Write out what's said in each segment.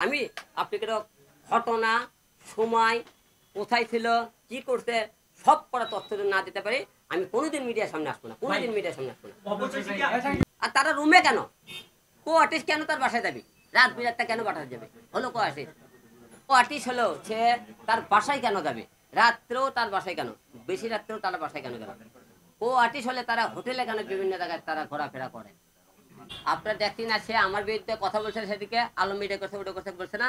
আমি আপনাকে ঘটনা সময় কোথায় ছিল কি করছে সব করা তথ্য না দিতে পারি আমি কোনোদিন মিডিয়ার সামনে আসবো না, কোনোদিন মিডিয়ার সামনে আসবো না। আর তারা রুমে কেন, কো আর্টিস্ট কেন তার বাসায় যাবি, রাত বিরাতটা কেন বাসায় যাবে, হলো কো আর্টিস্ট, ও আর্টিস্ট হলো সে তার বাসায় কেন যাবে, রাত্রেও তার বাসায় কেন, বেশি রাত্রেও তার বাসায় কেন যাবে, ও আর্টিস্ট হলে তারা হোটেলে কেন বিভিন্ন জায়গায় তারা ঘোরাফেরা করে। আপনারা দেখছি না সে আমার বিরুদ্ধে কথা বলছে, সেদিকে আলম মিডিয়া করছে ওটা করছে বলছে না,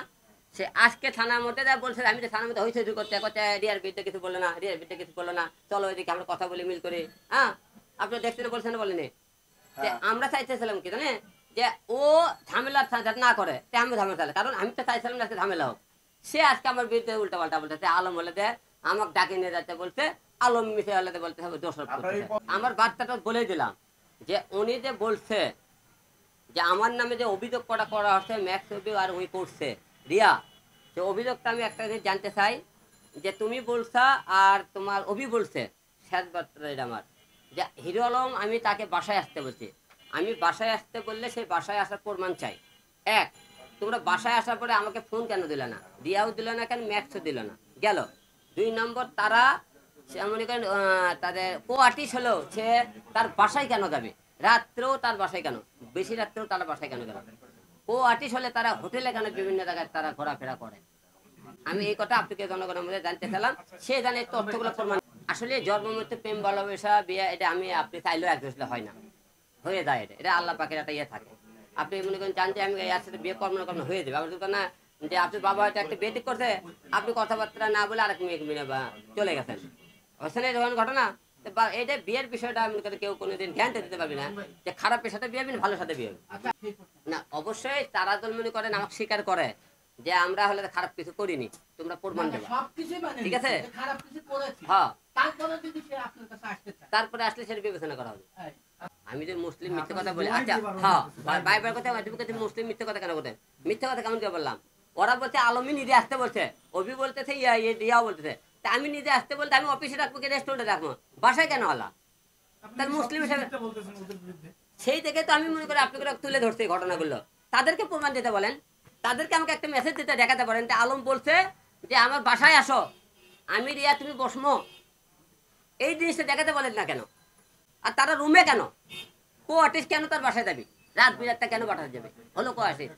সে আজকে থানার মধ্যে যা বলছে আমি তো থানার মধ্যে হয়েছে করতে করতে রিয়ার বিরুদ্ধে কিছু বললো না, রিয়ার বিরুদ্ধে কিছু বললো না, চলো ওইদিকে আমরা কথা বলি মিল করে। হ্যাঁ আপনারা দেখছেন বলছেন বলেনি যে আমরা চাইতেছিলাম কি জানে যে ও ঝামেলা না করে আমি ঝামেলা চাইলে, কারণ আমি তো চাইছিলাম না ঝামেলা হোক। সে আজকে আমার বিরুদ্ধে উল্টা পাল্টা বলতেছে, আলম বলে দেয় আমাকে ডাকে নিয়ে যাচ্ছে বলছে, আলম মিশে হলে বলতে হবে দোষ। আমার বার্তাটা বলেই দিলাম যে উনি যে বলছে যে আমার নামে যে অভিযোগ করা হচ্ছে ম্যাক্স অভিযোগ আর উনি করছে রিয়া, সে অভিযোগটা আমি একটা জিনিস জানতে চাই যে তুমি বলছা আর তোমার অভি বলছে শেষ বার্তা এটা আমার যে হিরো আলম আমি তাকে বাসায় আসতে বলছি, আমি বাসায় আসতে বললে সেই বাসায় আসার প্রমাণ চাই। এক, তোমরা বাসায় আসার পরে আমাকে ফোন কেন দিলে না, রিয়াও দিল না কেন, ম্যাক্সও দিল না গেল। 2 নম্বর তারা মনে করেন তাদের কো আর্টিস্ট হলো সে তার বাসায় কেন যাবে, রাত্রেও তার বাসায় কেন, বেশি রাত্রেও তার বাসায় কেন গেল, ও আর্টিস্ট হলে তারা হোটেলে কেন বিভিন্ন জায়গায় তারা ঘোরাফেরা করে। আমি এই কথা আপনাকে জনগণের মধ্যে জানতে চাইলাম, সে জানে তথ্যগুলো প্রমাণ। আসলে জন্ম মৃত্যু প্রেম ভালোবাসা বিয়ে এটা আমি আপনি চাইলেও একজোসলে হয় না, হয়ে যায় এটা, এটা আল্লাহ পাকের একটা ইয়ে থাকে। আপনি মনে করেন জান যে আমি এর সাথে বিয়ে কর্ম হয়ে যাবে, আমার না যে আপনার বাবা হয়তো একটা বিয়ে ঠিক করছে, আপনি কথাবার্তা না বলে আরেক মেয়েকে মিলে বা চলে গেছেন, হচ্ছে না এরকম ঘটনা। এটা বিয়ের বিষয়টা আমি কেউ কোনোদিন ধ্যান দিতে পারবি না যে খারাপের সাথে বিয়ে হবে ভালোর সাথে বিয়ে হবে না। অবশ্যই তারা দল মনে করেন আমাকে স্বীকার করে যে আমরা হলে খারাপ কিছু করিনি, তোমরা প্রমাণ দেবে, ঠিক আছে। হ্যাঁ তারপরে আসলে সেটা বিবেচনা করা হবে। আমি যে মুসলিম মিথ্যে কথা বলি, আচ্ছা হ্যাঁ বাইবেলের কথা মুসলিম মিথ্যে কথা কেন বলতেন, মিথ্যে কথা কেমন করে বললাম, ওরা বলছে আলমী নিজে আসতে বলছে, অভি বলতেছে ইয়াও বলতেছে, তা আমি নিজে আসতে বলতে আমি অফিসে রাখবো কি রেস্টুরেন্টে রাখবো, বাসায় কেন হলা, তার মুসলিম হিসেবে সেই থেকে তো আমি মনে করি আপনি তুলে ধরছি ঘটনাগুলো, তাদেরকে প্রমাণ দিতে বলেন, তাদেরকে আমাকে একটা মেসেজ দিতে দেখাতে পারেন যে আলম বলছে যে আমার বাসায় আসো আমি রিয়া তুমি বসমো, এই জিনিসটা দেখাতে বলেন না কেন। আর তারা রুমে কেন, কো আর্টিস্ট কেন তার বাসায় যাবি, রাত বিরাতটা কেন বাসায় যাবে, হলো কো আর্টিস্ট।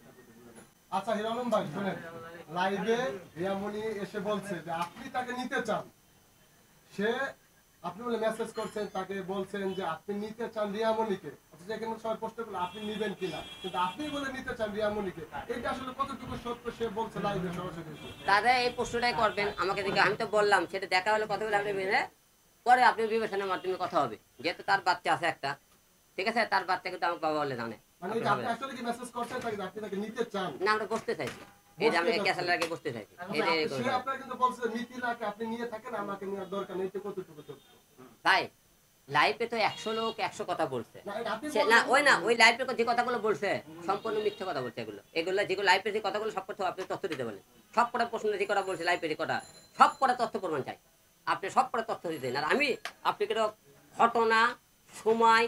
আচ্ছা হিরো আলম ভাই শুনেন, লাইভে রিয়ামণি এসে বলছে যে আপনি তাকে নিতে চান, সে আপনি বলে মেসেজ করছেন তাকে বলছেন যে আপনি নিতে চান রিয়ামণিকে, যেখানে সবাই প্রশ্ন করলো আপনি নিবেন কিনা, কিন্তু আপনি বলে নিতে চান রিয়ামণিকে, এটা আসলে কতটুকু সত্য সে বলছে লাইভে সরাসরি। তারা এই প্রশ্নটাই করবেন আমাকে দেখে, আমি তো বললাম সেটা দেখা হলে কথা বলে আপনি পরে আপনি বিবেচনার মাধ্যমে কথা হবে, যেহেতু তার বাচ্চা আছে একটা, ঠিক আছে, তার বাচ্চা কিন্তু আমার বাবা বলে জানে মানে আপনি আসলে কি মেসেজ করছেন আপনি তাকে নিতে চান না, আমরা বসতে চাইছি এই যে আমি ক্যাসেলের আগে বসতে চাইছি, সে আপনাকে কিন্তু বলছে নীতিলাকে আপনি নিয়ে থাকেন আমাকে নেওয়ার দরকার নেই, এটা কতটুকু সত্য ভাই। লাইফে তো 100 লোক 100 কথা বলছে না, ওই লাইফে যে কথাগুলো বলছে সম্পূর্ণ মিথ্যে কথা বলছে, এগুলো যেগুলো লাইফে যে কথাগুলো সব কথা আপনি তথ্য দিতে বলেন, সব কটা প্রশ্ন যে কথা বলছে লাইফে যে কথা সব কটা তথ্য প্রমাণ চাই, আপনি সব কটা তথ্য দিতেন। আর আমি আপনাকে ঘটনা সময়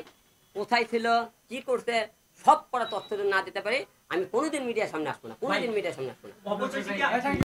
কোথায় ছিল কি করছে সব কটা তথ্য না দিতে পারি আমি কোনোদিন মিডিয়ার সামনে আসবো না, কোনোদিন মিডিয়ার সামনে আসবো না।